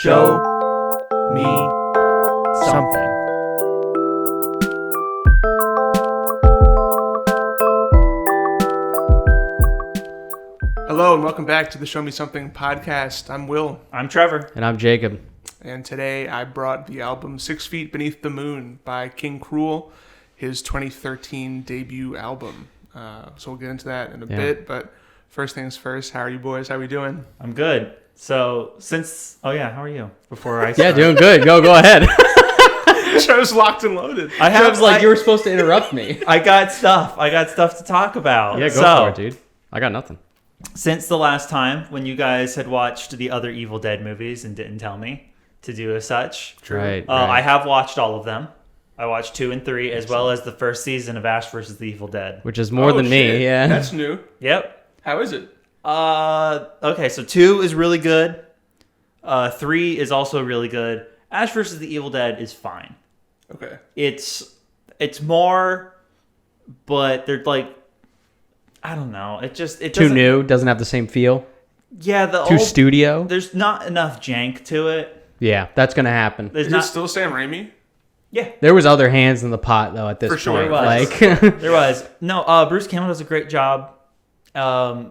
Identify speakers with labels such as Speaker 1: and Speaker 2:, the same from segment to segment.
Speaker 1: Show me something. Hello and welcome back to the Show Me Something podcast. I'm Will.
Speaker 2: I'm Trevor.
Speaker 3: And I'm Jacob.
Speaker 1: And today I brought the album 6 Feet Beneath the Moon by King Krule, his 2013 debut album. So we'll get into that in a bit, but first things first, how are you boys? How are we doing?
Speaker 2: I'm good. So how are you? Before I start.
Speaker 3: Yeah, doing good. Go ahead.
Speaker 1: Trevor's locked and loaded.
Speaker 3: You were supposed to interrupt me.
Speaker 2: I got stuff to talk about.
Speaker 3: Yeah, go for it, dude. I got nothing.
Speaker 2: Since the last time when you guys had watched the other Evil Dead movies and didn't tell me to do as such.
Speaker 3: Right.
Speaker 2: I have watched all of them. I watched 2 and 3 as well as the first season of Ash vs. the Evil Dead.
Speaker 3: Which is more than
Speaker 1: shit.
Speaker 3: me, yeah.
Speaker 1: That's new.
Speaker 2: Yep.
Speaker 1: How is it?
Speaker 2: Okay, so 2 is really good. 3 is also really good. Ash vs. the Evil Dead is fine.
Speaker 1: Okay.
Speaker 2: It's more, but they're like, I don't know. It
Speaker 3: Too new, doesn't have the same feel.
Speaker 2: Yeah,
Speaker 3: Too studio.
Speaker 2: There's not enough jank to it.
Speaker 3: Yeah, that's gonna happen.
Speaker 1: Is it still Sam Raimi?
Speaker 2: Yeah.
Speaker 3: There was other hands in the pot though at this point.
Speaker 1: Sure,
Speaker 2: there was. No, Bruce Campbell does a great job.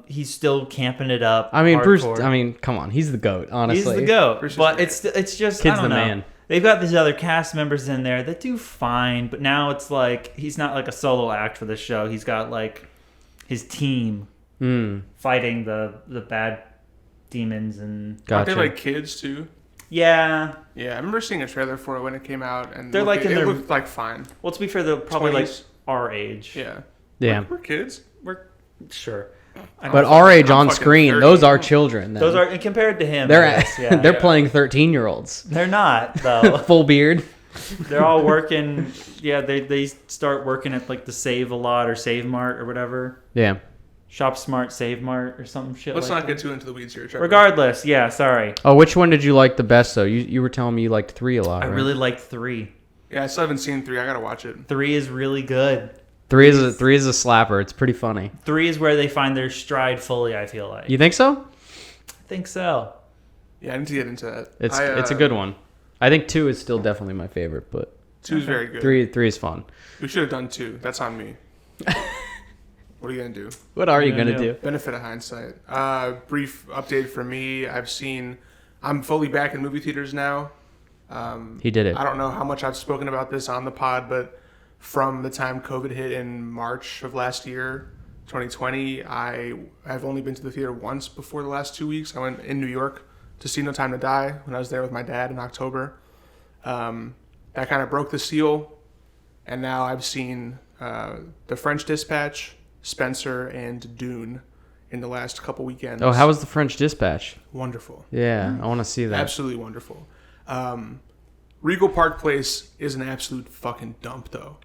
Speaker 2: He's still camping it up.
Speaker 3: I mean,
Speaker 2: hardcore.
Speaker 3: come on, he's the GOAT, honestly.
Speaker 2: He's the GOAT.
Speaker 1: Bruce
Speaker 2: But
Speaker 1: is
Speaker 2: it's just
Speaker 3: Kid's
Speaker 2: I don't
Speaker 3: the
Speaker 2: know.
Speaker 3: man.
Speaker 2: They've got these other cast members in there that do fine, but now it's like he's not like a solo act for this show. He's got like his team fighting the bad demons and
Speaker 3: Gotcha.
Speaker 1: Aren't they like kids too?
Speaker 2: yeah.
Speaker 1: Yeah, I remember seeing a trailer for it when it came out, and
Speaker 2: They're like in
Speaker 1: it
Speaker 2: their-
Speaker 1: looked like fine.
Speaker 2: Well, to be fair, they're probably
Speaker 1: 20s.
Speaker 2: like our age.
Speaker 1: Yeah.
Speaker 3: Yeah.
Speaker 1: We're kids.
Speaker 2: We're sure.
Speaker 3: But our age
Speaker 1: I'm
Speaker 3: on
Speaker 1: fucking
Speaker 3: screen,
Speaker 1: 30.
Speaker 3: those are children. Then.
Speaker 2: Those are compared to him.
Speaker 3: They're
Speaker 2: yes, yeah.
Speaker 3: they're playing 13-year-olds.
Speaker 2: They're not though.
Speaker 3: Full beard.
Speaker 2: They're all working. Yeah, they start working at like the Save a Lot or Save Mart or whatever.
Speaker 3: Yeah.
Speaker 2: Shop Smart, Save Mart or some shit.
Speaker 1: Let's
Speaker 2: like
Speaker 1: not
Speaker 2: that.
Speaker 1: get too into the weeds here, Trevor.
Speaker 2: Regardless, yeah. Sorry.
Speaker 3: Oh, which one did you like the best though? You were telling me you liked 3 a lot.
Speaker 2: I
Speaker 3: right?
Speaker 2: really like 3.
Speaker 1: Yeah, I still haven't seen 3. I gotta watch it.
Speaker 2: 3 is really good.
Speaker 3: 3 is a slapper. It's pretty funny.
Speaker 2: 3 is where they find their stride fully. I feel like.
Speaker 3: You think so?
Speaker 2: I think so.
Speaker 1: Yeah, I need to get into that.
Speaker 3: It's a good one. I think 2 is still definitely my favorite, but
Speaker 1: 2 is very good.
Speaker 3: 3 is fun.
Speaker 1: We should have done 2. That's on me. What are you gonna do?
Speaker 3: What are you
Speaker 2: gonna
Speaker 3: gonna do?
Speaker 1: Benefit of hindsight. Brief update from me. I'm fully back in movie theaters now.
Speaker 3: He did it.
Speaker 1: I don't know how much I've spoken about this on the pod, but from the time COVID hit in March of last year, 2020, I've only been to the theater once before the last 2 weeks. I went in New York to see No Time to Die when I was there with my dad in October. That kind of broke the seal, and now I've seen The French Dispatch, Spencer, and Dune in the last couple weekends.
Speaker 3: Oh, how was the French Dispatch?
Speaker 1: Wonderful.
Speaker 3: Yeah, I want to see that.
Speaker 1: Absolutely wonderful. Regal Park Place is an absolute fucking dump, though.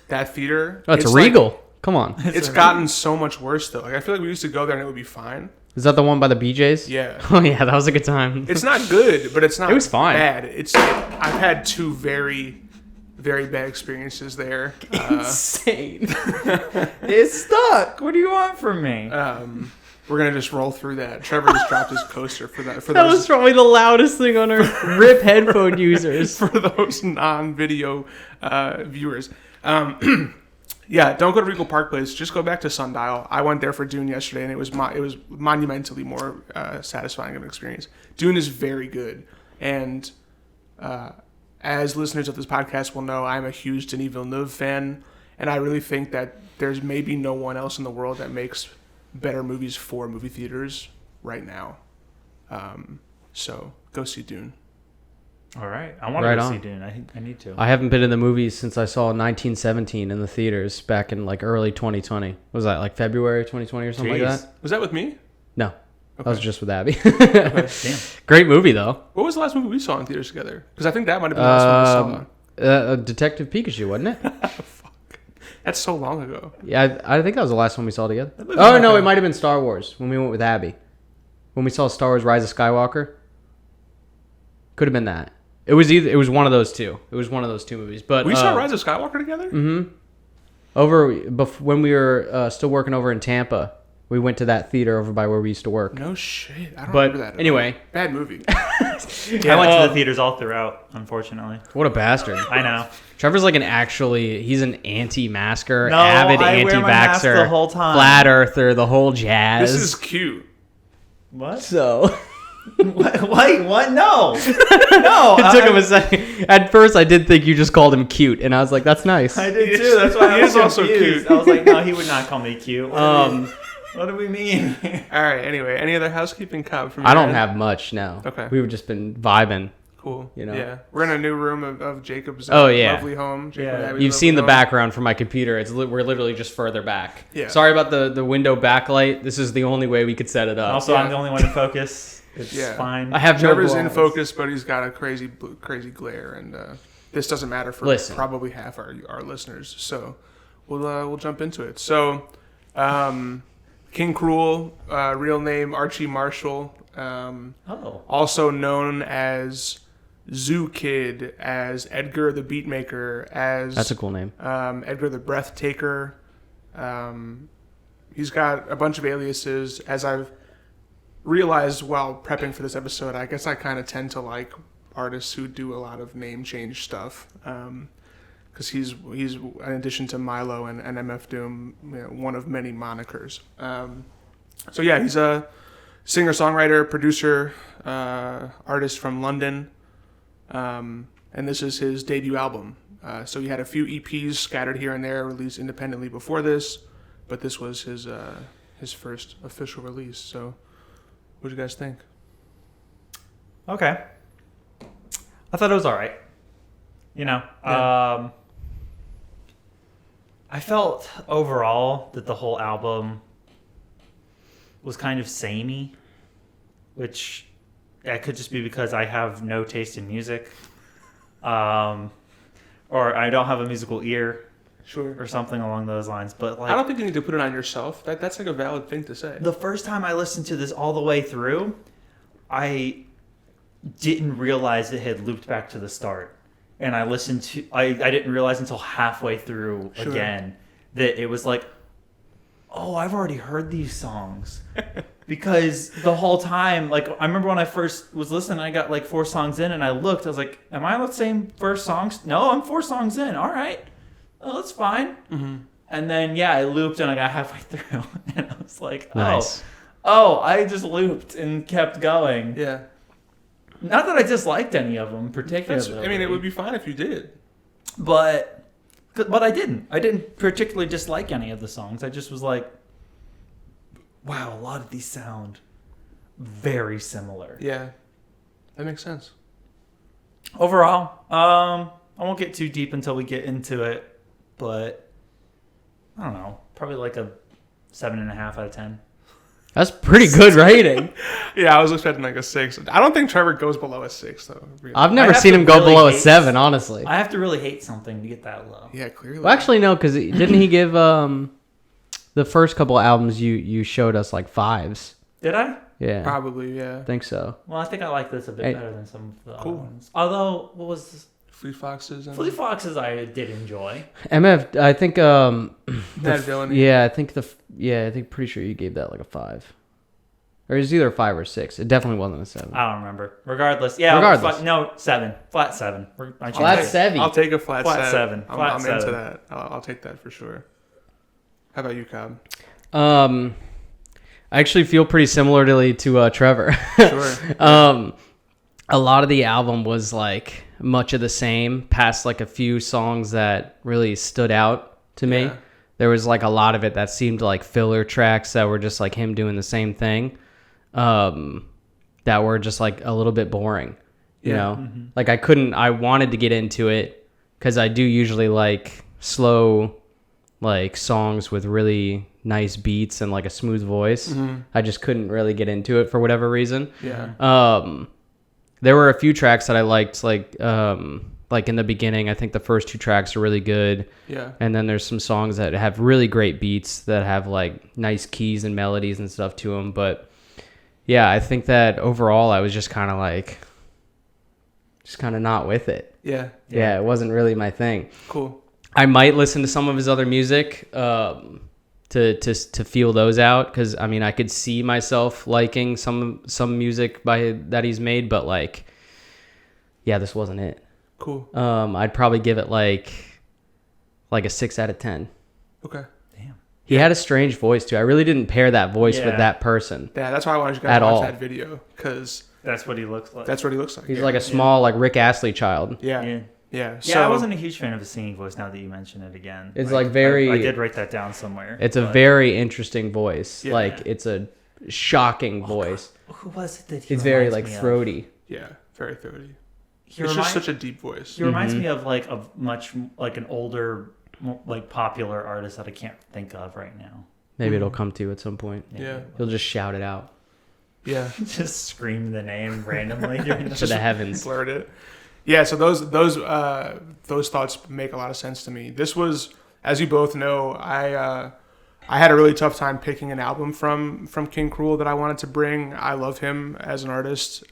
Speaker 1: That theater.
Speaker 3: Oh, it's a Regal. Come on.
Speaker 1: It's gotten so much worse, though. Like, I feel like we used to go there and it would be fine.
Speaker 3: Is that the one by the BJ's?
Speaker 1: Yeah.
Speaker 3: Oh yeah, that was a good time.
Speaker 1: It's not good, but it's not
Speaker 3: It was fine.
Speaker 1: bad. I've had 2 very, very bad experiences there.
Speaker 2: Insane. It's stuck. What do you want from me?
Speaker 1: We're going to just roll through that. Trevor just dropped his coaster for that. For
Speaker 3: That
Speaker 1: those,
Speaker 3: was probably the loudest thing on earth. RIP headphone users.
Speaker 1: for those non-video viewers. Yeah, don't go to Regal Park Place. Just go back to Sundial. I went there for Dune yesterday, and it was monumentally more satisfying of an experience. Dune is very good, and as listeners of this podcast will know, I'm a huge Denis Villeneuve fan, and I really think that there's maybe no one else in the world that makes better movies for movie theaters right now. So go see Dune.
Speaker 2: All right. I want to go see Dune. I need to.
Speaker 3: I haven't been in the movies since I saw 1917 in the theaters back in like early 2020. What was that, like February 2020 or something like that?
Speaker 1: Was that with me?
Speaker 3: No. That was just with Abby.
Speaker 1: Okay.
Speaker 2: Damn.
Speaker 3: Great movie though.
Speaker 1: What was the last movie we saw in theaters together? Because I think that might have been the last one we saw.
Speaker 3: Detective Pikachu, wasn't it?
Speaker 1: Fuck. That's so long ago.
Speaker 3: Yeah, I think that was the last one we saw together. Oh, no, it might have been Star Wars when we went with Abby. When we saw Star Wars Rise of Skywalker. Could have been that. It was one of those two. It was one of those 2 movies. But
Speaker 1: We saw Rise of Skywalker together?
Speaker 3: When we were still working over in Tampa, We went to that theater over by where we used to work.
Speaker 1: No shit. I don't
Speaker 3: But
Speaker 1: remember that.
Speaker 3: anyway.
Speaker 1: Bad movie.
Speaker 2: I went to the theaters all throughout, unfortunately.
Speaker 3: What a bastard.
Speaker 2: I know.
Speaker 3: Trevor's like he's an anti-masker,
Speaker 2: No,
Speaker 3: avid
Speaker 2: I wear my mask
Speaker 3: anti-vaxxer,
Speaker 2: the whole time.
Speaker 3: flat earther, the whole jazz.
Speaker 1: This is cute.
Speaker 2: What?
Speaker 3: So...
Speaker 2: Wait, what? No. No.
Speaker 3: It took him a second. At first, I did think you just called him cute, and I was like, "That's nice."
Speaker 2: I did too. That's why
Speaker 1: He
Speaker 2: I was
Speaker 1: is also
Speaker 2: confused.
Speaker 1: cute.
Speaker 2: I was like, no, he would not call me cute. What do we mean?
Speaker 1: All right. Anyway, any other housekeeping, Cobb? From
Speaker 3: I
Speaker 1: your
Speaker 3: don't
Speaker 1: end?
Speaker 3: have much now.
Speaker 1: Okay.
Speaker 3: We've just been vibing.
Speaker 1: Cool.
Speaker 3: You know.
Speaker 1: Yeah. We're in a new room of Jacob's lovely home. Jacob
Speaker 2: Yeah.
Speaker 1: and Abby's
Speaker 3: You've seen
Speaker 1: lovely
Speaker 3: the
Speaker 1: home.
Speaker 3: background from my computer. We're literally just further back.
Speaker 1: Yeah.
Speaker 3: Sorry about the window backlight. This is the only way we could set it up.
Speaker 2: Also,
Speaker 1: Yeah.
Speaker 2: I'm the only one in focus. It's
Speaker 1: Yeah.
Speaker 2: fine.
Speaker 3: I have no
Speaker 1: Trevor's in
Speaker 3: gloves.
Speaker 1: focus, but he's got a crazy glare, and this doesn't matter for
Speaker 3: Listen.
Speaker 1: probably half our listeners. So we'll jump into it. So King Krule, real name Archie Marshall, also known as Zoo Kid, as Edgar the Beatmaker, as
Speaker 3: That's a cool name.
Speaker 1: Edgar the Breathtaker. He's got a bunch of aliases. As I've realized while prepping for this episode, I guess I kind of tend to like artists who do a lot of name change stuff, because he's in addition to Milo and MF Doom, one of many monikers. So yeah, he's a singer, songwriter, producer, artist from London, and this is his debut album. So he had a few EPs scattered here and there, released independently before this, but this was his first official release. So what do you guys think?
Speaker 2: Okay. I thought it was all right.
Speaker 1: Yeah.
Speaker 2: I felt overall that the whole album was kind of samey, which that could just be because I have no taste in music, or I don't have a musical ear,
Speaker 1: Sure.
Speaker 2: or something along those lines. But
Speaker 1: I don't think you need to put it on yourself. That's like a valid thing to say.
Speaker 2: the first time I listened to this all the way through, I didn't realize it had looped back to the start. And I listened to, I didn't realize until halfway through
Speaker 1: Sure.
Speaker 2: again that it was like, oh, I've already heard these songs. Because the whole time, like, I remember when I first was listening, I got like 4 songs in and I looked, I was like, am I on the same first songs? No, I'm 4 songs in. All right. Oh, that's fine.
Speaker 1: Mm-hmm.
Speaker 2: And then, yeah, I looped and I got halfway through. And I was like,
Speaker 3: Nice.
Speaker 2: oh, I just looped and kept going.
Speaker 1: Yeah.
Speaker 2: Not that I disliked any of them particularly.
Speaker 1: I mean, it would be fine if you did.
Speaker 2: But I didn't. I didn't particularly dislike any of the songs. I just was like, wow, a lot of these sound very similar.
Speaker 1: Yeah. That makes sense.
Speaker 2: Overall, I won't get too deep until we get into it, but I don't know, probably like a 7.5 out of 10.
Speaker 3: That's pretty good rating.
Speaker 1: Yeah, I was expecting like a 6. I don't think Trevor goes below a 6, though. Really.
Speaker 3: I've never
Speaker 2: I have
Speaker 3: seen
Speaker 2: to
Speaker 3: him go
Speaker 2: really
Speaker 3: below a
Speaker 2: hate-
Speaker 3: 7, honestly.
Speaker 2: I have to really hate something to get that low.
Speaker 1: Yeah, clearly.
Speaker 3: Well, actually, no, because didn't he give the first couple albums you showed us like 5s?
Speaker 2: Did I?
Speaker 3: Yeah,
Speaker 1: Probably, yeah.
Speaker 3: I think so.
Speaker 2: Well, I think I like this a bit
Speaker 3: Hey.
Speaker 2: better than some of the other
Speaker 1: Cool.
Speaker 2: ones. Although, what was this?
Speaker 1: Fleet Foxes and
Speaker 2: Flea Foxes I did enjoy.
Speaker 3: MF, I think
Speaker 1: Mad Villainy.
Speaker 3: yeah, I think pretty sure you gave that like a 5, or it's either a 5 or 6. It definitely wasn't a 7.
Speaker 2: I don't remember. Regardless, yeah.
Speaker 3: Regardless.
Speaker 2: No, 7. Flat 7. I changed
Speaker 3: Flat
Speaker 2: it.
Speaker 3: 7.
Speaker 1: I'll take a flat,
Speaker 2: Flat
Speaker 1: 7.
Speaker 2: seven.
Speaker 1: I'm,
Speaker 2: Flat
Speaker 1: I'm
Speaker 2: 7.
Speaker 1: into that. I'll take that for sure. How about you, Cobb?
Speaker 3: I actually feel pretty similarly to Trevor.
Speaker 1: Sure.
Speaker 3: A lot of the album was like much of the same, past like a few songs that really stood out to me.
Speaker 1: Yeah.
Speaker 3: There was like a lot of it that seemed like filler tracks that were just like him doing the same thing, that were just like a little bit boring, you
Speaker 1: Yeah.
Speaker 3: know? Like I wanted to get into it because I do usually like slow like songs with really nice beats and like a smooth voice. I just couldn't really get into it for whatever reason.
Speaker 1: Yeah.
Speaker 3: There were a few tracks that I liked, like in the beginning. I think the first 2 tracks are really good.
Speaker 1: Yeah.
Speaker 3: And then there's some songs that have really great beats that have like nice keys and melodies and stuff to them. But yeah, I think that overall I was just kind of not with it.
Speaker 1: Yeah.
Speaker 3: Yeah, it wasn't really my thing.
Speaker 1: Cool.
Speaker 3: I might listen to some of his other music, to feel those out, because I mean I could see myself liking some music that he's made, but like, yeah, this wasn't it.
Speaker 1: Cool.
Speaker 3: I'd probably give it like a 6 out of 10.
Speaker 1: Okay.
Speaker 2: Damn.
Speaker 3: He had a strange voice too. I really didn't pair that voice with that person.
Speaker 1: Yeah, that's why I wanted you guys to watch that video, because
Speaker 2: that's what he looks like.
Speaker 1: that's what he looks like.
Speaker 3: He's like a small like Rick Astley child.
Speaker 1: Yeah.
Speaker 2: I wasn't a huge fan of his singing voice. Now that you mention it again,
Speaker 3: It's like very.
Speaker 2: I did write that down somewhere.
Speaker 3: It's a very interesting voice.
Speaker 1: Yeah.
Speaker 3: Like it's a shocking voice.
Speaker 2: Who was it that he?
Speaker 3: It's very like
Speaker 2: reminds me of?
Speaker 3: throaty.
Speaker 1: Yeah, very throaty.
Speaker 2: He
Speaker 1: It's
Speaker 2: remi-
Speaker 1: just such a deep voice.
Speaker 2: He reminds me of like a much like an older, like popular artist that I can't think of right now.
Speaker 3: Maybe it'll come to you at some point.
Speaker 1: Yeah.
Speaker 3: He'll just shout it out
Speaker 1: Yeah.
Speaker 2: Just scream the name randomly during
Speaker 3: to the heavens.
Speaker 1: Blurred it. Yeah, so those thoughts make a lot of sense to me. This was, as you both know, I had a really tough time picking an album from King Krule that I wanted to bring. I love him as an artist.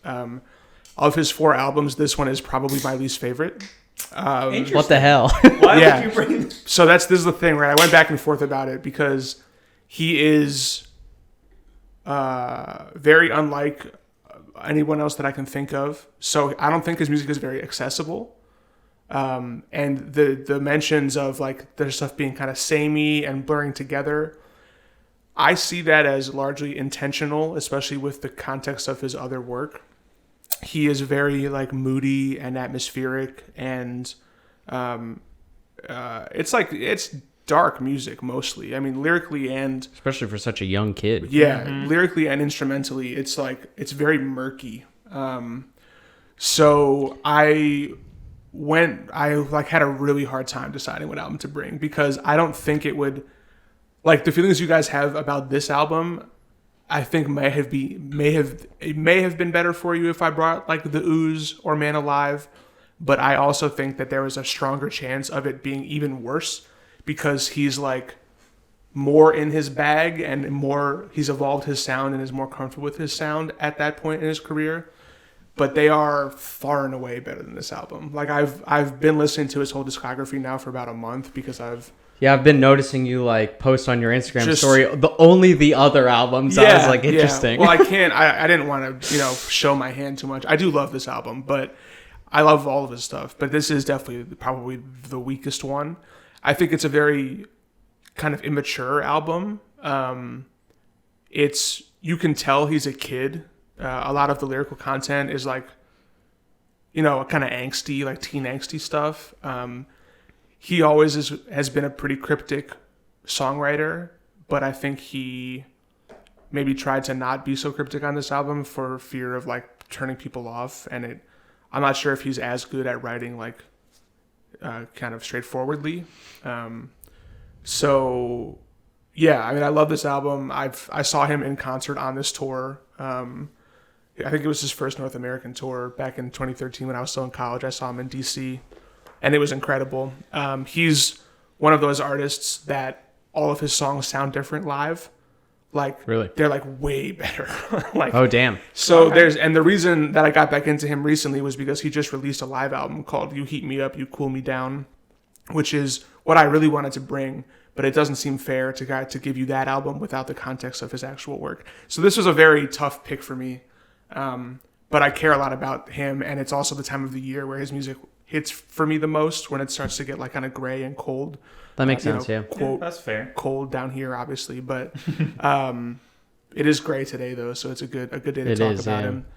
Speaker 1: Of his 4 albums, this one is probably my least favorite.
Speaker 3: What the hell?
Speaker 2: Why
Speaker 1: Yeah.
Speaker 2: would you bring?
Speaker 1: So this is the thing, right? I went back and forth about it because he is very unlike anyone else that I can think of. So I don't think his music is very accessible. And the mentions of like their stuff being kind of samey and blurring together, I see that as largely intentional, especially with the context of his other work. He is very like moody and atmospheric, and it's dark music mostly. I mean, lyrically and
Speaker 3: Especially for such a young kid.
Speaker 1: lyrically and instrumentally, it's very murky. So I had a really hard time deciding what album to bring, because I don't think it would, like, the feelings you guys have about this album, I think it may have been better for you if I brought like The Ooze or Man Alive, but I also think that there was a stronger chance of it being even worse, because he's like more in his bag and he's evolved his sound and is more comfortable with his sound at that point in his career. But they are far and away better than this album. Like I've been listening to his whole discography now for about a month, because I've
Speaker 3: been noticing you like post on your Instagram story only the other albums. I was like, interesting.
Speaker 1: Yeah. Well, I didn't want to show my hand too much. I do love this album, but I love all of his stuff. But this is definitely probably the weakest one. I think it's a very kind of immature album. You can tell he's a kid. A lot of the lyrical content is like, kind of angsty, like teen angsty stuff. He always has been a pretty cryptic songwriter, but I think he maybe tried to not be so cryptic on this album for fear of like turning people off. And I'm not sure if he's as good at writing like kind of straightforwardly. So yeah, I mean, I love this album. I saw him in concert on this tour. I think it was his first North American tour back in 2013 when I was still in college. I saw him in DC, and it was incredible. He's one of those artists that all of his songs sound different live. Like,
Speaker 3: really?
Speaker 1: They're like way better. Like,
Speaker 3: oh, damn.
Speaker 1: So and the reason that I got back into him recently was because he just released a live album called You Heat Me Up, You Cool Me Down, which is what I really wanted to bring. But it doesn't seem fair to give you that album without the context of his actual work. So this was a very tough pick for me. But I care a lot about him, and it's also the time of the year where his music hits for me the most, when it starts to get like kind of gray and cold.
Speaker 3: That makes sense, yeah.
Speaker 1: Quote,
Speaker 2: that's fair.
Speaker 1: Cold down here, obviously, but it is gray today though, so it's a good day to talk about him.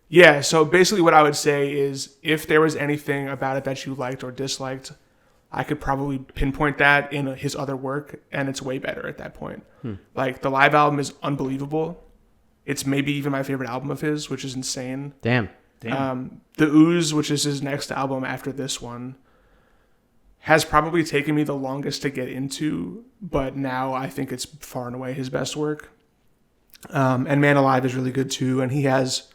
Speaker 1: Yeah, so basically what I would say is, if there was anything about it that you liked or disliked, I could probably pinpoint that in his other work, and it's way better at that point. Like, the live album is unbelievable. It's maybe even my favorite album of his, which is insane.
Speaker 3: Damn.
Speaker 1: The Ooze, which is his next album after this one, has probably taken me the longest to get into, but now I think it's far and away his best work. And Man Alive is really good too, and he has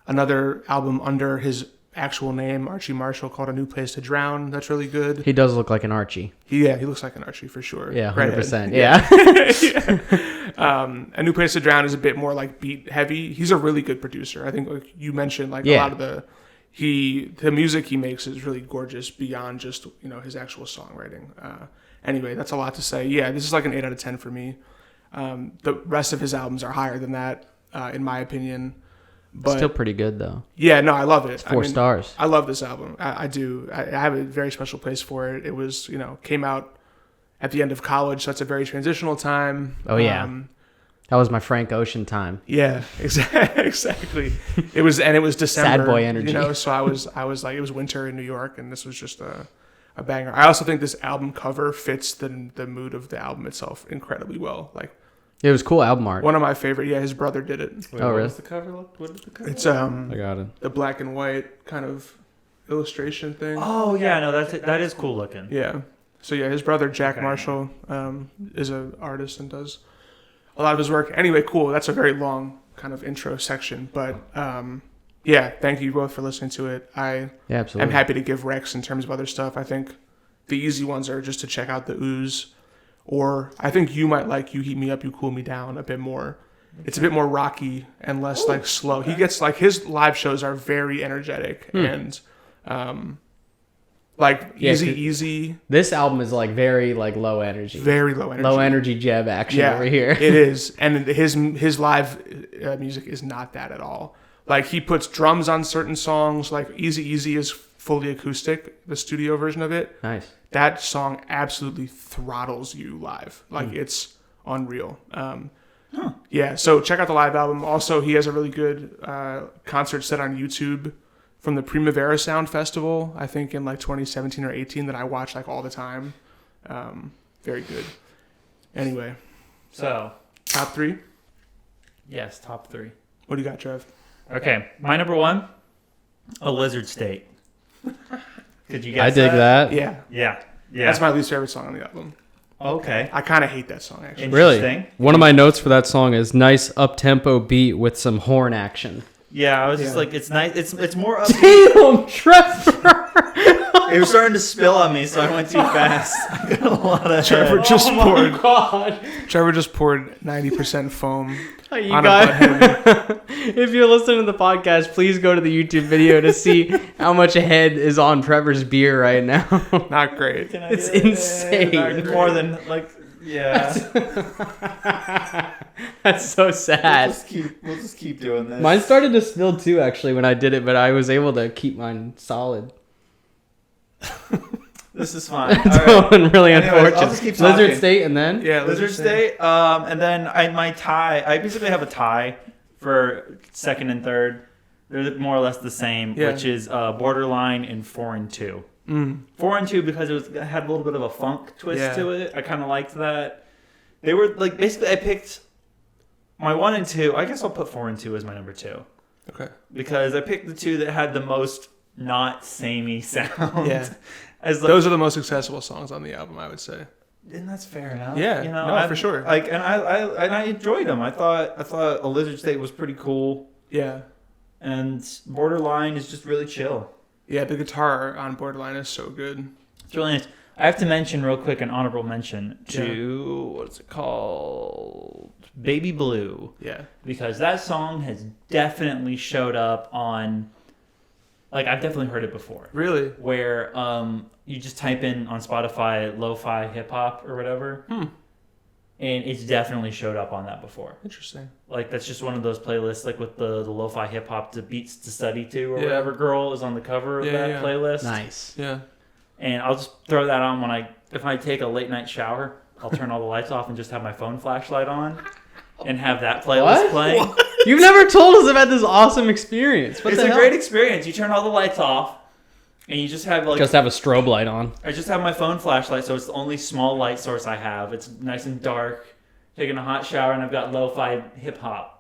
Speaker 1: another album under his actual name, Archie Marshall, called A New Place to Drown. That's really good.
Speaker 3: He does look like an Archie.
Speaker 1: He looks like an Archie for sure.
Speaker 3: Yeah, 100%.
Speaker 1: Yeah. A New Place to Drown is a bit more like beat heavy. He's a really good producer. I think, like you mentioned, like a lot of the music he makes is really gorgeous beyond just his actual songwriting. Anyway, that's a lot to say. Yeah, this is like an 8 out of 10 for me. The rest of his albums are higher than that, in my opinion. But
Speaker 3: Still pretty good though.
Speaker 1: yeah, no, I love it.
Speaker 3: It's 4 stars.
Speaker 1: I love this album. I do. I have a very special place for it. It was, came out at the end of college, so that's a very transitional time.
Speaker 3: Oh, yeah. That was my Frank Ocean time.
Speaker 1: Yeah, exactly. It was December.
Speaker 3: Sad boy energy.
Speaker 1: So I was like, it was winter in New York, and this was just a banger. I also think this album cover fits the mood of the album itself incredibly well. Like,
Speaker 3: It was cool album art.
Speaker 1: one of my favorite. Yeah, his brother did it.
Speaker 2: Wait,
Speaker 3: Oh,
Speaker 2: what
Speaker 3: really?
Speaker 2: does the cover look? What did the cover?
Speaker 1: It's
Speaker 3: I got it.
Speaker 1: the black and white kind of illustration thing.
Speaker 2: Oh yeah, no, that is cool looking.
Speaker 1: Yeah. So yeah, his brother Jack
Speaker 2: Okay.
Speaker 1: Marshall is an artist and does a lot of his work. Anyway, cool. That's a very long kind of intro section, but yeah, thank you both for listening to it. I
Speaker 3: Yeah, absolutely.
Speaker 1: am happy to give Rex in terms of other stuff. I think the easy ones are just to check out the Ooze, or I think you might like You Heat Me Up, You Cool Me Down a bit more. It's a bit more rocky and less like slow. He gets like his live shows are very energetic and like
Speaker 3: Yeah,
Speaker 1: easy,
Speaker 3: This album is like very like low energy.
Speaker 1: very low energy.
Speaker 3: Low energy Jeb action
Speaker 1: Yeah,
Speaker 3: over here.
Speaker 1: it is, and his live music is not that at all. Like he puts drums on certain songs. Like Easy is fully acoustic, the studio version of it.
Speaker 3: Nice.
Speaker 1: That song absolutely throttles you live. Like it's unreal. Yeah, so check out the live album. Also, he has a really good concert set on YouTube from the Primavera Sound Festival, I think in like 2017 or 18 that I watch like all the time. Very good. Anyway,
Speaker 2: So
Speaker 1: top 3.
Speaker 2: yes, top 3.
Speaker 1: What do you got, Trev?
Speaker 2: Okay, my number 1, A Lizard State. Could you guess
Speaker 3: I dig that.
Speaker 1: Yeah,
Speaker 2: Yeah.
Speaker 1: that's my least favorite song on the album.
Speaker 2: Okay.
Speaker 1: I kind of hate that song actually.
Speaker 3: Really?
Speaker 2: Interesting.
Speaker 3: One of my notes for that song is nice up-tempo beat with some horn action.
Speaker 2: Yeah, I was just
Speaker 1: Yeah.
Speaker 2: like, it's nice. It's more up.
Speaker 3: Damn, Trevor!
Speaker 2: It was starting to spill on me, so I went too fast. I got a lot of
Speaker 1: Trevor
Speaker 2: head.
Speaker 1: just poured.
Speaker 3: God.
Speaker 1: Trevor just poured 90% foam
Speaker 3: You
Speaker 1: on
Speaker 3: guys,
Speaker 1: a butthead.
Speaker 3: if you're listening to the podcast, please go to the YouTube video to see how much head is on Trevor's beer right now.
Speaker 1: Not great.
Speaker 2: Can I
Speaker 3: It's
Speaker 2: do it?
Speaker 3: insane.
Speaker 2: Not more than like, yeah.
Speaker 3: That's so sad.
Speaker 2: We'll just keep doing this.
Speaker 3: Mine started to spill too, actually, when I did it, but I was able to keep mine solid.
Speaker 2: This is fine.
Speaker 3: It's
Speaker 2: All right.
Speaker 3: going really
Speaker 2: Anyways,
Speaker 3: unfortunate.
Speaker 2: I'll just keep talking.
Speaker 3: Lizard State, and then
Speaker 1: Yeah,
Speaker 2: Lizard State. And then my tie. I basically have a tie for second and third. They're more or less the same,
Speaker 1: Yeah.
Speaker 2: which is Borderline and 4 and 2. 4 and 2 because it had a little bit of a funk twist
Speaker 1: Yeah.
Speaker 2: to it. I kind of liked that. They were like basically I picked my 1 and 2. I guess I'll put 4 and 2 as my number 2
Speaker 1: Okay.
Speaker 2: because I picked the 2 that had the most not samey sound.
Speaker 1: Yeah.
Speaker 2: As like,
Speaker 1: Those are the most accessible songs on the album, I would say.
Speaker 2: and that's fair enough.
Speaker 1: Yeah, no, for sure.
Speaker 2: Like, and I enjoyed them. I thought A Lizard State was pretty cool,
Speaker 1: Yeah.
Speaker 2: and Borderline is just really chill.
Speaker 1: Yeah, the guitar on Borderline is so good.
Speaker 2: It's really nice. I have to mention real quick an honorable mention to what's it called, Baby Blue,
Speaker 1: Yeah.
Speaker 2: because that song has definitely showed up on. Like I've definitely heard it before.
Speaker 1: Really?
Speaker 2: Where you just type in on Spotify lo-fi hip hop or whatever, and it's definitely showed up on that before.
Speaker 1: Interesting.
Speaker 2: Like that's just one of those playlists, like with the lo-fi hip hop to beats to study to or
Speaker 1: Yeah.
Speaker 2: whatever. Girl is on the cover of that playlist.
Speaker 3: nice.
Speaker 1: Yeah.
Speaker 2: And I'll just throw that on if I take a late night shower. I'll turn all the lights off and just have my phone flashlight on, and have that playlist
Speaker 3: What?
Speaker 2: playing.
Speaker 3: You've never told us about this awesome experience. What
Speaker 2: It's
Speaker 3: the
Speaker 2: a
Speaker 3: hell?
Speaker 2: great experience. You turn all the lights off, and you just have like.
Speaker 3: Just have a strobe light on.
Speaker 2: I just have my phone flashlight, so it's the only small light source I have. It's nice and dark. Taking a hot shower, and I've got lo-fi hip hop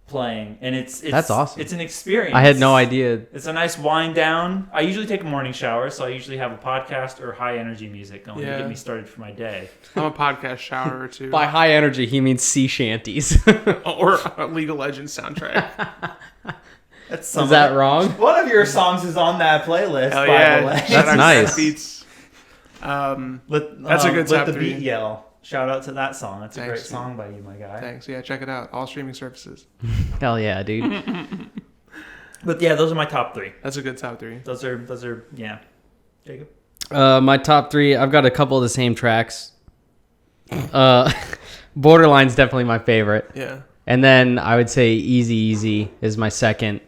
Speaker 2: playing, and it's
Speaker 3: That's awesome.
Speaker 2: It's an experience.
Speaker 3: I had no idea.
Speaker 2: It's a nice wind down. I usually take a morning shower, so I usually have a podcast or high energy music going to
Speaker 1: Yeah.
Speaker 2: get me started for my day.
Speaker 1: I'm a podcast shower too.
Speaker 3: By high energy, he means sea shanties.
Speaker 1: Or a League of Legends soundtrack.
Speaker 2: That's
Speaker 3: Is that wrong?
Speaker 2: One of your songs is on that playlist.
Speaker 1: Hell
Speaker 2: by
Speaker 1: yeah.
Speaker 2: the way.
Speaker 1: Shout out to
Speaker 3: nice.
Speaker 1: That Beats. That's a good
Speaker 2: Let
Speaker 1: top
Speaker 2: the
Speaker 1: 3.
Speaker 2: beat yell. Shout out to that song. That's a
Speaker 1: Thanks,
Speaker 2: great song by you, my guy.
Speaker 1: Thanks. Yeah, check it out. All streaming services.
Speaker 3: Hell yeah, dude.
Speaker 2: But yeah, those are my top 3.
Speaker 1: That's a good top 3.
Speaker 2: Those are yeah. Jacob.
Speaker 3: My top 3, I've got a couple of the same tracks. Borderline's definitely my favorite.
Speaker 1: Yeah.
Speaker 3: And then I would say Easy Easy is my second.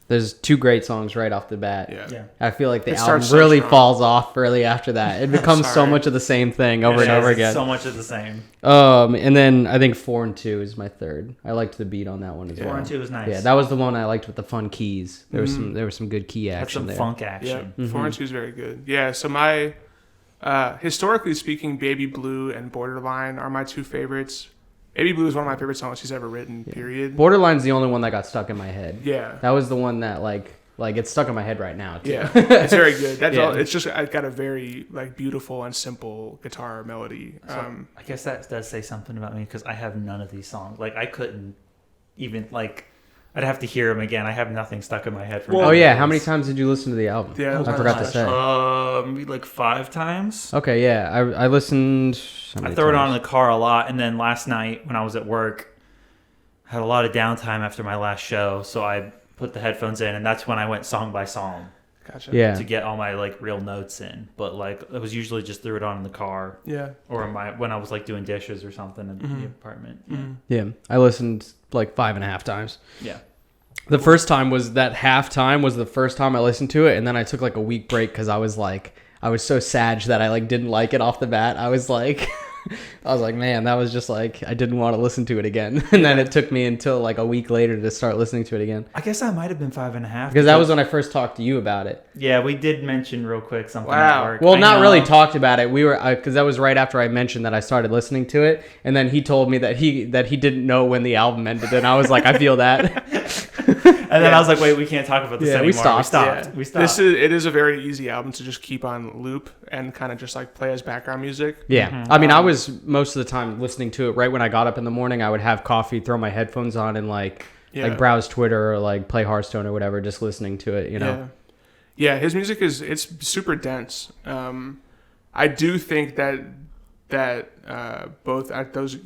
Speaker 3: There's 2 great songs right off the bat.
Speaker 1: Yeah.
Speaker 3: I feel like the
Speaker 1: It
Speaker 3: album
Speaker 1: starts so
Speaker 3: really
Speaker 1: strong.
Speaker 3: falls off really after that. It becomes so
Speaker 1: Sorry.
Speaker 3: much of the same thing over and
Speaker 2: It
Speaker 3: over
Speaker 2: is,
Speaker 3: again.
Speaker 2: So much of the same.
Speaker 3: And then I think 4 and 2 is my third. I liked the beat on that one as well.
Speaker 2: 4 and 2 was nice.
Speaker 3: Yeah, that was the one I liked with the fun keys. There was some good key
Speaker 2: Had
Speaker 3: action
Speaker 2: some
Speaker 3: there.
Speaker 2: funk
Speaker 1: Yeah.
Speaker 2: action.
Speaker 1: 4 and 2 is very good. Yeah. So my historically speaking, Baby Blue and Borderline are my 2 favorites. Baby Blue is one of my favorite songs he's ever written. Period.
Speaker 3: Borderline's the only one that got stuck in my head.
Speaker 1: Yeah.
Speaker 3: That was the one that like it's stuck in my head right now. Too.
Speaker 1: Yeah, it's very good. That's
Speaker 3: Yeah.
Speaker 1: all. It's just I've got a very like beautiful and simple guitar melody.
Speaker 2: I guess that does say something about me because I have none of these songs. Like I couldn't even like. I'd have to hear them again. I have nothing stuck in my head.
Speaker 3: Oh yeah, how many times did you listen to the album?
Speaker 1: Yeah,
Speaker 3: I forgot to say.
Speaker 2: Maybe like 5 times.
Speaker 3: Okay, yeah, I listened.
Speaker 2: I throw it on in the car a lot, and then last night when I was at work, I had a lot of downtime after my last show, so I put the headphones in, and that's when I went song by song
Speaker 1: Gotcha.
Speaker 3: Yeah,
Speaker 2: to get all my like real notes in. But like it was usually just threw it on in the car
Speaker 1: Yeah.
Speaker 2: or in when I was like doing dishes or something in the apartment.
Speaker 3: yeah. I listened like 5.5 times.
Speaker 2: Yeah.
Speaker 3: The first time was that halftime was the first time I listened to it, and then I took like a week break because I was so sad that I like didn't like it off the bat. I was like, man, that was just like I didn't want to listen to it again, and then it took me until like a week later to start listening to it again
Speaker 2: I guess I might have been 5.5
Speaker 3: because that was when I first talked to you about it.
Speaker 2: Yeah, we did mention real quick something
Speaker 1: Wow.
Speaker 2: at work.
Speaker 3: Well,
Speaker 2: I
Speaker 3: not
Speaker 2: know.
Speaker 3: really talked about it. We were because that was right after I mentioned that I started listening to it, and then he told me that he didn't know when the album ended, and I was like, I feel that.
Speaker 2: And then I was like, wait, we can't talk about this
Speaker 3: Yeah,
Speaker 2: anymore.
Speaker 3: we stopped.
Speaker 1: Yeah.
Speaker 2: We stopped.
Speaker 1: It is a very easy album to just keep on loop and kind of just like play as background music.
Speaker 3: Yeah, I mean, I was most of the time listening to it right when I got up in the morning. I would have coffee, throw my headphones on, and like browse Twitter or like play Hearthstone or whatever, just listening to it. You know.
Speaker 1: Yeah. His music it's super dense. I do think that both at those.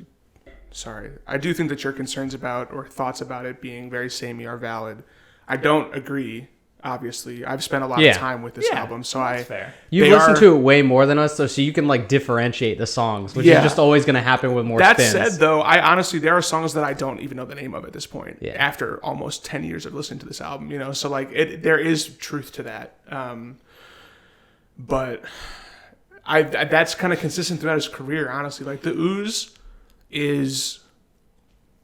Speaker 1: Sorry, I do think that your concerns about or thoughts about it being very samey are valid. I don't agree. Obviously, I've spent a lot of time with this album, so
Speaker 2: That's fair.
Speaker 3: You've
Speaker 1: They
Speaker 3: listened
Speaker 1: are-
Speaker 3: to it way more than us, so you can like differentiate the songs, which is just always going to happen with more
Speaker 1: That
Speaker 3: spins.
Speaker 1: said, though, I honestly there are songs that I don't even know the name of at this point.
Speaker 3: Yeah.
Speaker 1: After almost 10 years of listening to this album, so like there is truth to that. But I that's kind of consistent throughout his career. Honestly, like the Ooze is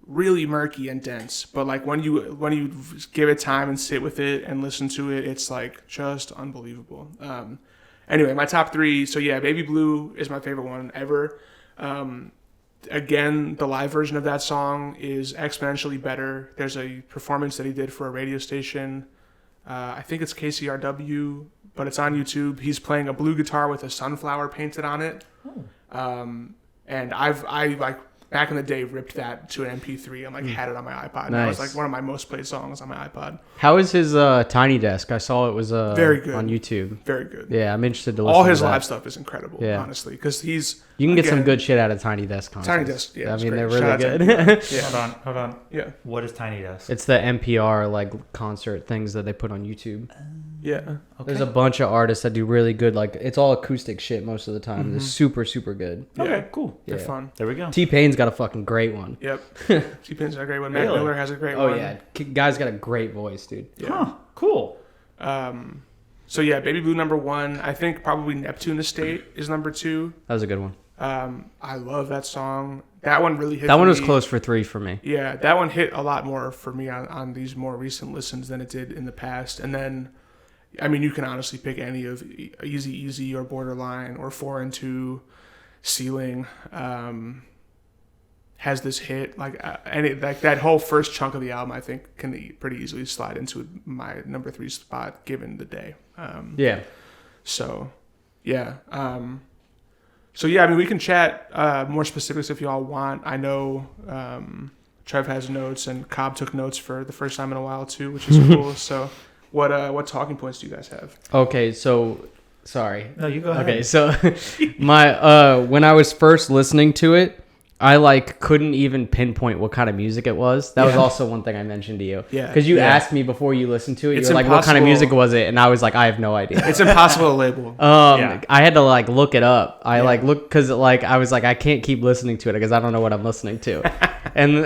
Speaker 1: really murky and dense, but like when you give it time and sit with it and listen to it, it's like just unbelievable. Anyway, my top 3. So yeah, Baby Blue is my favorite one ever. Again, the live version of that song is exponentially better. There's a performance that he did for a radio station. I think it's KCRW, but it's on YouTube. He's playing a blue guitar with a sunflower painted on it. And I like back in the day ripped that to an MP3 and like had it on my iPod. And that was
Speaker 3: Nice.
Speaker 1: like one of my most played songs on my iPod.
Speaker 3: How is his Tiny Desk? I saw it was
Speaker 1: Very good.
Speaker 3: on YouTube.
Speaker 1: Very good.
Speaker 3: Yeah, I'm interested to listen
Speaker 1: All
Speaker 3: to
Speaker 1: his
Speaker 3: that.
Speaker 1: live stuff is incredible,
Speaker 3: Yeah.
Speaker 1: honestly, because he's
Speaker 3: You can get some
Speaker 1: again,
Speaker 3: good shit out of Tiny Desk concerts.
Speaker 1: Tiny Desk, yeah,
Speaker 3: I
Speaker 1: it's
Speaker 3: mean
Speaker 1: great.
Speaker 3: they're
Speaker 1: Shout
Speaker 3: really
Speaker 1: out
Speaker 3: good.
Speaker 1: Yeah.
Speaker 2: Hold on.
Speaker 1: Yeah,
Speaker 2: What is Tiny Desk?
Speaker 3: It's the NPR like concert things that they put on YouTube.
Speaker 1: yeah.
Speaker 2: Okay.
Speaker 3: There's a bunch of artists that do really good. Like it's all acoustic shit most of the time. They're super good.
Speaker 1: Yeah.
Speaker 2: Okay, cool.
Speaker 1: They're
Speaker 3: Yeah.
Speaker 1: fun.
Speaker 2: There we go.
Speaker 3: T-Pain's got a fucking great one.
Speaker 1: Yep. T-Pain's got a great one. Mac
Speaker 2: Really?
Speaker 1: Miller has a great
Speaker 3: Oh
Speaker 1: one.
Speaker 3: yeah, guy's got a great voice, dude.
Speaker 1: Yeah.
Speaker 2: Huh. Cool.
Speaker 1: So yeah, Baby Blue number 1. I think probably Neptune Estate is number 2.
Speaker 3: That was a good one.
Speaker 1: I love that song. That one really hit.
Speaker 3: That one was
Speaker 1: me.
Speaker 3: close for 3 for me.
Speaker 1: Yeah, that one hit a lot more for me on these more recent listens than it did in the past. And then, I mean, you can honestly pick any of Easy Easy or Borderline or 4 and 2, Ceiling. Has this hit like that whole first chunk of the album? I think can pretty easily slide into my number 3 spot given the day.
Speaker 3: Yeah.
Speaker 1: So, yeah. So yeah, I mean, we can chat more specifics if y'all want. I know Trev has notes, and Cobb took notes for the first time in a while too, which is cool. So, what talking points do you guys have?
Speaker 3: Okay, so sorry.
Speaker 2: No, you go ahead.
Speaker 3: Okay, so my when I was first listening to it, I like couldn't even pinpoint what kind of music it was. That was
Speaker 1: Yeah.
Speaker 3: also one thing I mentioned to you.
Speaker 1: Yeah.
Speaker 3: Because you
Speaker 2: Yeah.
Speaker 3: asked me before you listened to it.
Speaker 1: It's
Speaker 3: You're like, what kind of music
Speaker 1: impossible-
Speaker 3: was it? And I was like, I have no idea.
Speaker 1: It's impossible to label.
Speaker 2: Yeah.
Speaker 3: I had to like look it up. I
Speaker 1: Yeah.
Speaker 3: like look because like I was like I can't keep listening to it because I don't know what I'm listening to, and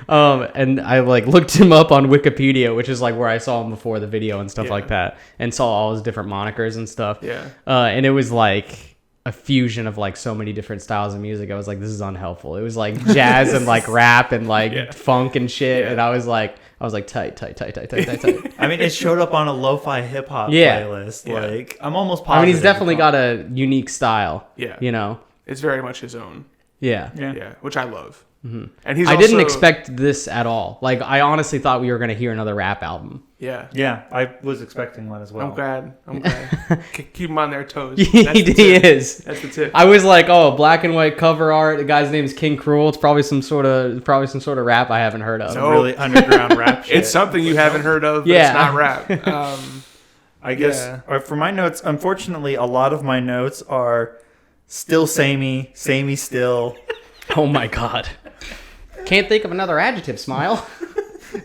Speaker 3: and I like looked him up on Wikipedia, which is like where I saw him before the video and stuff
Speaker 1: Yeah.
Speaker 3: like that, and saw all his different monikers and stuff.
Speaker 1: Yeah.
Speaker 3: And it was like a fusion of like so many different styles of music. I was like, this is unhelpful. It was like jazz and like rap and like
Speaker 1: Yeah.
Speaker 3: funk and shit,
Speaker 1: Yeah.
Speaker 3: and I was like tight.
Speaker 2: I mean, it showed up on a lo-fi hip hop
Speaker 3: Yeah.
Speaker 2: playlist.
Speaker 1: Yeah.
Speaker 2: Like, I'm almost positive.
Speaker 3: I mean, he's definitely got a unique style.
Speaker 1: Yeah.
Speaker 3: You know.
Speaker 1: It's very much his own.
Speaker 3: Yeah.
Speaker 1: Yeah, which I love. And he's
Speaker 3: I didn't
Speaker 1: also-
Speaker 3: expect this at all. Like, I honestly thought we were gonna hear another rap album.
Speaker 1: Yeah.
Speaker 2: Yeah, I was expecting one as well.
Speaker 1: I'm glad. Keep him on their toes.
Speaker 3: he
Speaker 1: That's the tip.
Speaker 3: is.
Speaker 1: That's the tip.
Speaker 3: I was like, oh, black and white cover art. The guy's name is King Krule. It's probably some sort of rap I haven't heard of.
Speaker 1: No.
Speaker 2: Really underground rap shit.
Speaker 1: It's something you haven't heard of, but
Speaker 3: Yeah.
Speaker 1: it's not rap.
Speaker 2: I guess
Speaker 1: Yeah.
Speaker 2: for my notes, unfortunately, a lot of my notes are still samey still.
Speaker 3: Oh my god. Can't think of another adjective. Smile.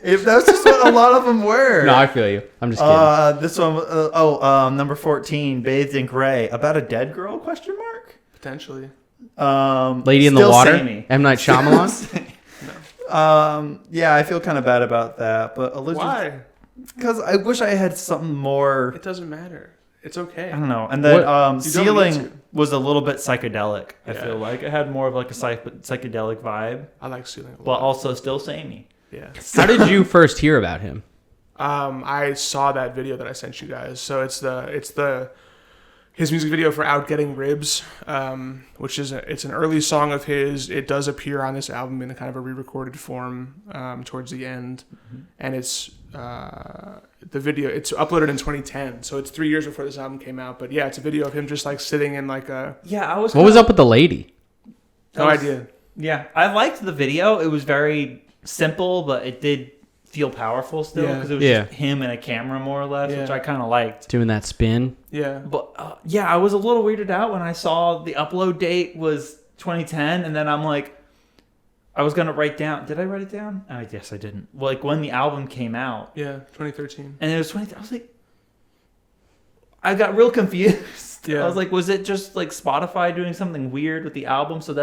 Speaker 2: If that's just what a lot of them were.
Speaker 3: No, I feel you. I'm just kidding.
Speaker 2: This one, number 14, Bathed in Gray. About a dead girl, question mark?
Speaker 1: Potentially.
Speaker 3: Lady in the
Speaker 2: still
Speaker 3: Water.
Speaker 2: samey.
Speaker 3: M. Night Shyamalan.
Speaker 2: Yeah, I feel kind of bad about that, but Elizabeth,
Speaker 1: Why?
Speaker 2: because I wish I had something more.
Speaker 1: It doesn't matter. It's okay.
Speaker 2: I don't know. And then
Speaker 3: What-
Speaker 1: You don't need
Speaker 2: Ceiling
Speaker 1: to.
Speaker 2: was a little bit psychedelic. I
Speaker 1: Yeah.
Speaker 2: feel like it had more of like a psychedelic vibe,
Speaker 1: I like Ceiling a
Speaker 2: but
Speaker 1: lot.
Speaker 2: also still samey.
Speaker 1: Yeah.
Speaker 3: How did you first hear about him?
Speaker 1: I saw that video that I sent you guys. So it's his music video for Out Getting Ribs, which is it's an early song of his. It does appear on this album in a kind of a re-recorded form towards the end, and it's the video. It's uploaded in 2010, so it's 3 years before this album came out. But yeah, it's a video of him just like sitting in like a
Speaker 2: Yeah, I was.
Speaker 3: What was up with the lady?
Speaker 1: no idea.
Speaker 2: Yeah, I liked the video. It was very simple, but it did feel powerful still
Speaker 1: Yeah.
Speaker 2: because it was
Speaker 3: Yeah.
Speaker 2: just him and a camera more or less, which
Speaker 1: Yeah.
Speaker 2: I kind of liked.
Speaker 3: Doing that spin.
Speaker 1: Yeah.
Speaker 2: But yeah, I was a little weirded out when I saw the upload date was 2010, and then I'm like, I was gonna write down. Did I write it down? I guess I didn't. Like when the album came out,
Speaker 1: Yeah. 2013.
Speaker 2: and it was 20. I was like, I got real confused.
Speaker 1: Yeah.
Speaker 2: I was like, was it just like Spotify doing something weird with the album? So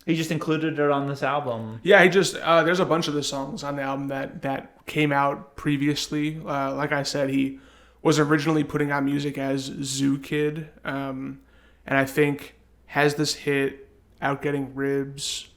Speaker 2: he just included it on this album.
Speaker 1: Yeah, he just there's a bunch of the songs on the album that came out previously. Like I said, he was originally putting out music as Zoo Kid, and I think has this hit Out Getting Ribs,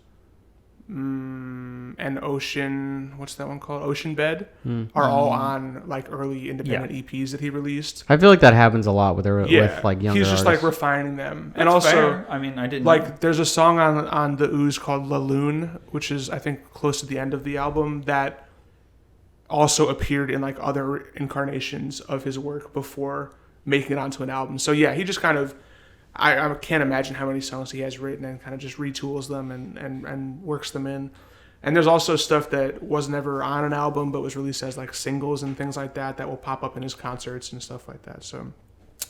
Speaker 1: and Ocean. What's that one called? Ocean Bed are all on like early independent EPs that he released.
Speaker 3: I feel like that happens a lot with
Speaker 1: Yeah,
Speaker 3: with like younger
Speaker 1: he's just
Speaker 3: artists.
Speaker 1: like refining them, and
Speaker 2: That's
Speaker 1: also.
Speaker 2: fair. I mean, I didn't
Speaker 1: Like, there's a song on the Ooze called La Lune, which is, I think, close to the end of the album, that also appeared in, like, other incarnations of his work before making it onto an album. So, yeah, he just kind of, I can't imagine how many songs he has written and kind of just retools them and works them in. And there's also stuff that was never on an album but was released as, like, singles and things like that will pop up in his concerts and stuff like that. So,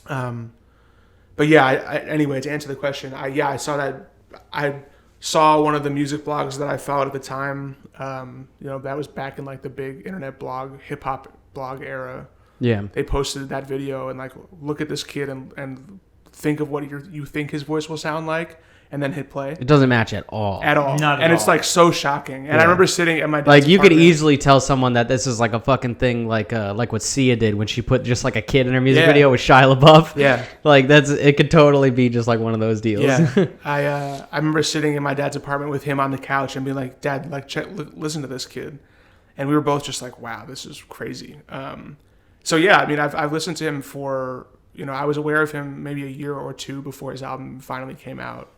Speaker 1: but yeah, anyway, to answer the question, I saw that. I saw one of the music blogs that I followed at the time. That was back in like the big internet blog, hip hop blog era.
Speaker 3: yeah.
Speaker 1: They posted that video and like, look at this kid and think of what you think his voice will sound like, and then hit play.
Speaker 3: It doesn't match at all.
Speaker 1: At all.
Speaker 2: Not at
Speaker 1: and it's
Speaker 2: all.
Speaker 1: like so shocking. And I
Speaker 3: Yeah.
Speaker 1: remember sitting at my dad's
Speaker 3: Like you could
Speaker 1: apartment.
Speaker 3: easily tell someone that this is like a fucking thing, like what Sia did when she put just like a kid in her music
Speaker 1: Yeah.
Speaker 3: video with Shia LaBeouf.
Speaker 1: Yeah.
Speaker 3: Like it could totally be just like one of those deals.
Speaker 1: Yeah, I remember sitting in my dad's apartment with him on the couch and being like, "Dad, like, listen to this kid," and we were both just like, "Wow, this is crazy." So yeah, I mean, I've listened to him for I was aware of him maybe a year or two before his album finally came out.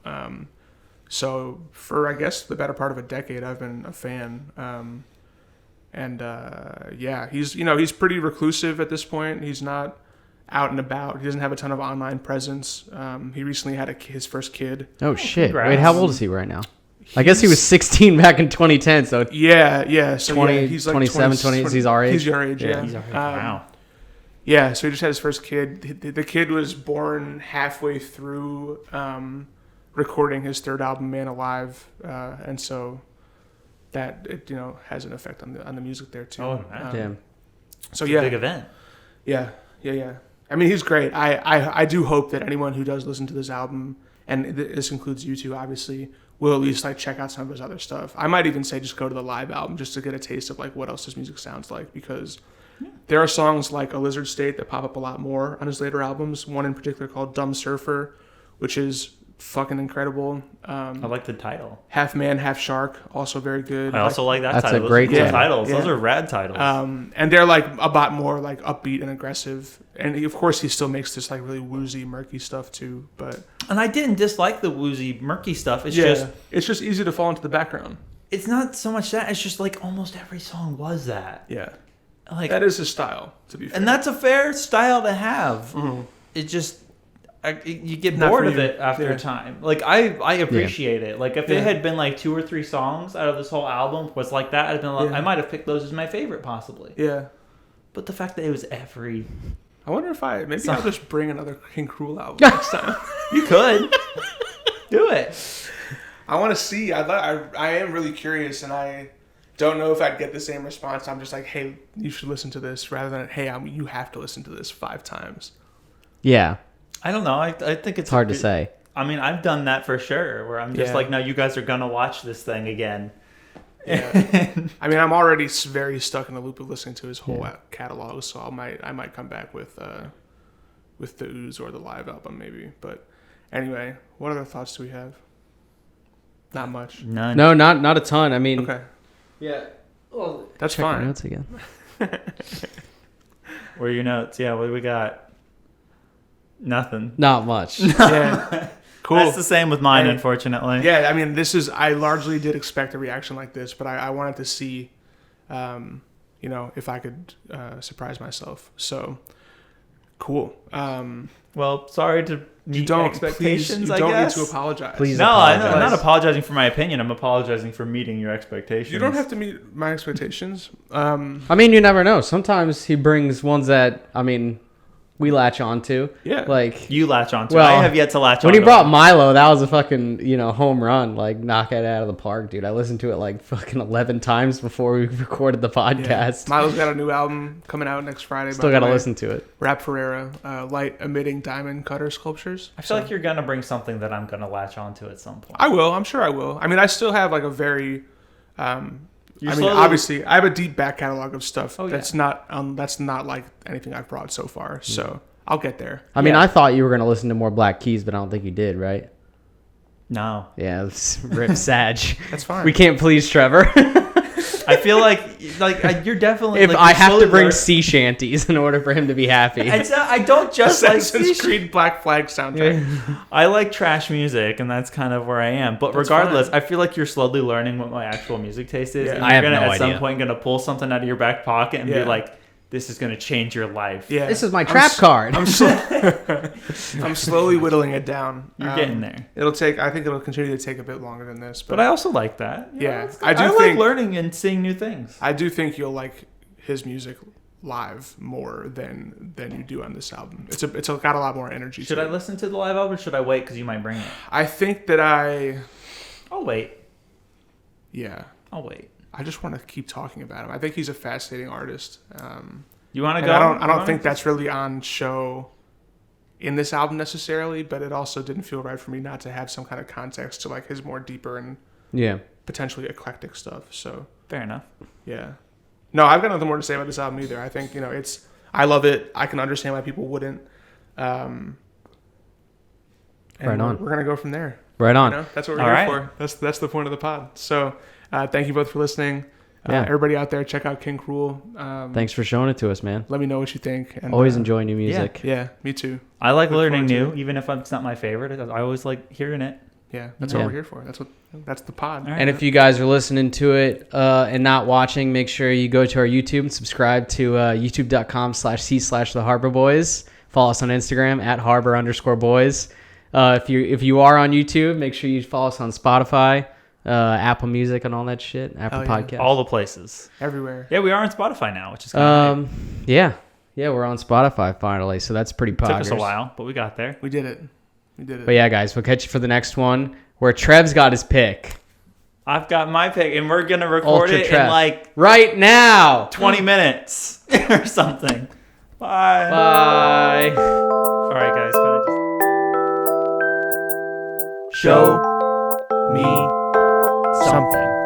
Speaker 1: So for I guess the better part of a decade, I've been a fan. Yeah, he's pretty reclusive at this point. He's not out and about. He doesn't have a ton of online presence. He recently had his first kid.
Speaker 3: Oh shit!
Speaker 2: congrats.
Speaker 3: Wait, how old is he right now? I guess he was 16 back in 2010. So
Speaker 1: Yeah. So
Speaker 3: 20,
Speaker 1: yeah, he's like
Speaker 3: 27, 20, he's our age?
Speaker 1: He's your age, yeah.
Speaker 2: He's wow.
Speaker 1: Yeah, so he just had his first kid. The kid was born halfway through recording his third album, Man Alive, and so that it has an effect on the music there too.
Speaker 2: Oh, imagine.
Speaker 1: So
Speaker 2: It's
Speaker 1: yeah,
Speaker 2: a big event.
Speaker 1: yeah. I mean, he's great. I do hope that anyone who does listen to this album, and this includes you two, obviously, will at least like check out some of his other stuff. I might even say just go to the live album just to get a taste of like what else his music sounds like, because there are songs like A Lizard State that pop up a lot more on his later albums. One in particular called Dumb Surfer, which is fucking incredible.
Speaker 2: I like the title.
Speaker 1: Half Man, Half Shark, also very good.
Speaker 2: I also like that
Speaker 3: That's
Speaker 2: title.
Speaker 3: a great
Speaker 2: Those are good
Speaker 1: title.
Speaker 2: titles.
Speaker 1: Yeah.
Speaker 2: Those are rad titles.
Speaker 1: And they're like a lot more like upbeat and aggressive. And of course he still makes this like really woozy, murky stuff too. But
Speaker 2: And I didn't dislike the woozy, murky stuff. It's
Speaker 1: it's just easy to fall into the background.
Speaker 2: it's not so much that. It's just like almost every song was that.
Speaker 1: Yeah,
Speaker 2: Like,
Speaker 1: that is his style, to be fair.
Speaker 2: and that's a fair style to have.
Speaker 1: Mhm.
Speaker 2: It just you get
Speaker 1: Not
Speaker 2: bored
Speaker 1: for
Speaker 2: of
Speaker 1: you.
Speaker 2: it after
Speaker 1: Yeah.
Speaker 2: a time. Like I appreciate it. Like if
Speaker 1: Yeah.
Speaker 2: it had been like 2 or 3 songs out of this whole album was like that, I'd have been like,
Speaker 1: Yeah.
Speaker 2: I might have picked those as my favorite possibly.
Speaker 1: Yeah.
Speaker 2: But the fact that it was every
Speaker 1: I wonder if maybe
Speaker 2: So-
Speaker 1: I'll just bring another King Krule album next time.
Speaker 2: you could do it.
Speaker 1: I want to see. I am really curious, and I don't know if I'd get the same response. I'm just like, hey, you should listen to this, rather than hey, you have to listen to this 5 times.
Speaker 3: Yeah,
Speaker 2: I don't know. I think
Speaker 3: it's hard to say.
Speaker 2: I mean, I've done that for sure. Where I'm just
Speaker 1: Yeah.
Speaker 2: like, no, you guys are gonna watch this thing again.
Speaker 1: Yeah. I mean, I'm already very stuck in the loop of listening to his whole catalog, so I might come back with the Ooze or the live album maybe. But anyway, what other thoughts do we have? Not much.
Speaker 2: None.
Speaker 3: No, not a ton. I mean,
Speaker 1: Okay,
Speaker 3: yeah. Well,
Speaker 1: that's
Speaker 3: check my
Speaker 1: fine.
Speaker 3: notes again.
Speaker 2: Where are your notes? Yeah, what do we got? Nothing.
Speaker 3: Not much.
Speaker 1: Yeah, cool.
Speaker 2: That's the same with mine,
Speaker 1: Hey.
Speaker 2: unfortunately.
Speaker 1: Yeah, I mean, I largely did expect a reaction like this, but I wanted to see, if I could surprise myself. So, cool.
Speaker 2: Well, sorry to meet expectations.
Speaker 1: You
Speaker 2: I
Speaker 1: don't
Speaker 2: guess.
Speaker 1: need to apologize.
Speaker 3: Please.
Speaker 2: No, I'm
Speaker 3: apologize.
Speaker 2: not apologizing for my opinion. I'm apologizing for meeting your expectations.
Speaker 1: You don't have to meet my expectations.
Speaker 3: I mean, you never know. Sometimes he brings ones that we latch on to.
Speaker 1: Yeah.
Speaker 3: Like
Speaker 2: You latch on to.
Speaker 3: Well,
Speaker 2: I have yet to latch on.
Speaker 3: when he
Speaker 2: to
Speaker 3: brought
Speaker 2: one.
Speaker 3: Milo, that was a fucking home run. Like knock it out of the park, dude. I listened to it like fucking 11 times before we recorded the podcast.
Speaker 1: Milo's got a new album coming out next Friday.
Speaker 3: Still got to listen to it.
Speaker 1: Rap Ferreira, light emitting diamond cutter sculptures.
Speaker 2: I feel like you're gonna bring something that I'm gonna latch on to at some point.
Speaker 1: I will. I'm sure I will. I mean, I still have like a very.
Speaker 2: You're
Speaker 1: I mean,
Speaker 2: slowly-
Speaker 1: obviously, I have a deep back catalog of stuff.
Speaker 2: Oh,
Speaker 1: that's not like anything I've brought so far. So I'll get there.
Speaker 3: I mean,
Speaker 2: Yeah.
Speaker 3: I thought you were going to listen to more Black Keys, but I don't think you did, right?
Speaker 2: No,
Speaker 3: Yeah, it's Rip Sag.
Speaker 1: That's fine.
Speaker 3: We can't please Trevor.
Speaker 2: I feel like you're definitely.
Speaker 3: if
Speaker 2: like,
Speaker 3: I
Speaker 2: you're
Speaker 3: have to
Speaker 2: slowly
Speaker 3: bring
Speaker 2: learn-
Speaker 3: sea shanties in order for him to be happy.
Speaker 2: I don't just like.
Speaker 1: Assassin's Creed Black Flag soundtrack.
Speaker 2: I like trash music, and that's kind of where I am. But
Speaker 1: That's
Speaker 2: regardless,
Speaker 1: fine.
Speaker 2: I feel like you're slowly learning what my actual music taste is.
Speaker 1: Yeah.
Speaker 2: And
Speaker 3: I
Speaker 2: you're
Speaker 3: have
Speaker 2: gonna
Speaker 3: no
Speaker 2: at some
Speaker 3: idea.
Speaker 2: point gonna pull something out of your back pocket and
Speaker 1: Yeah.
Speaker 2: be like, "This is gonna change your life."
Speaker 1: Yeah.
Speaker 3: This is my trap card.
Speaker 1: I'm slowly whittling it down.
Speaker 2: You're getting there.
Speaker 1: I think it'll continue to take a bit longer than this,
Speaker 2: But I also like that. You know,
Speaker 1: Yeah,
Speaker 2: it's
Speaker 1: I
Speaker 2: good.
Speaker 1: do
Speaker 2: like
Speaker 1: think-
Speaker 2: learning and seeing new things.
Speaker 1: I do think you'll like his music live more than you do on this album. It's got a lot more energy.
Speaker 2: Should
Speaker 1: to
Speaker 2: I
Speaker 1: it.
Speaker 2: listen to the live album or should I wait because you might bring it?
Speaker 1: I think that
Speaker 2: I'll wait.
Speaker 1: yeah.
Speaker 2: I'll wait.
Speaker 1: I just want to keep talking about him. I think he's a fascinating artist.
Speaker 2: You want to
Speaker 1: And
Speaker 2: go?
Speaker 1: I don't think that's really on show in this album necessarily, but it also didn't feel right for me not to have some kind of context to like his more deeper and
Speaker 3: Yeah.
Speaker 1: potentially eclectic stuff. So
Speaker 2: Fair enough.
Speaker 1: yeah. No, I've got nothing more to say about this album either. I think, I love it. I can understand why people wouldn't. And
Speaker 3: Right on.
Speaker 1: We're going to go from there.
Speaker 3: Right on.
Speaker 1: That's what we're
Speaker 2: All
Speaker 1: here
Speaker 2: right.
Speaker 1: for. That's the point of the pod. So thank you both for listening.
Speaker 3: Yeah.
Speaker 1: Everybody out there, check out King Krule.
Speaker 3: Thanks for showing it to us, man.
Speaker 1: Let me know what you think. And,
Speaker 3: Always enjoy new music.
Speaker 1: Yeah, me too.
Speaker 2: I like
Speaker 1: Look
Speaker 2: learning
Speaker 1: forward to
Speaker 2: new, even if it's not my favorite. I always like hearing it.
Speaker 1: Yeah, that's
Speaker 3: Yeah.
Speaker 1: what we're here for. That's the pod.
Speaker 2: All right.
Speaker 3: And if you guys are listening to it and not watching, make sure you go to our YouTube and subscribe to youtube.com/c/the Harbor Boys. Follow us on Instagram at @harbor_boys. If you are on YouTube, make sure you follow us on Spotify, Apple Music, and all that shit. Apple
Speaker 1: Hell yeah.
Speaker 3: Podcasts.
Speaker 2: all the places.
Speaker 1: Everywhere.
Speaker 2: Yeah, we are on Spotify now, which is kind of
Speaker 3: Yeah, we're on Spotify finally, so that's pretty
Speaker 2: took
Speaker 3: poggers.
Speaker 2: us a while, but we got there.
Speaker 1: We did it. We did it.
Speaker 3: But yeah, guys, we'll catch you for the next one where Trev's got his pick.
Speaker 2: I've got my pick, and we're gonna record
Speaker 3: Ultra
Speaker 2: it
Speaker 3: Trev.
Speaker 2: in like
Speaker 3: Right now.
Speaker 2: 20 minutes or something. Bye.
Speaker 3: Bye.
Speaker 2: All right, guys. Kind of just
Speaker 1: Show me something.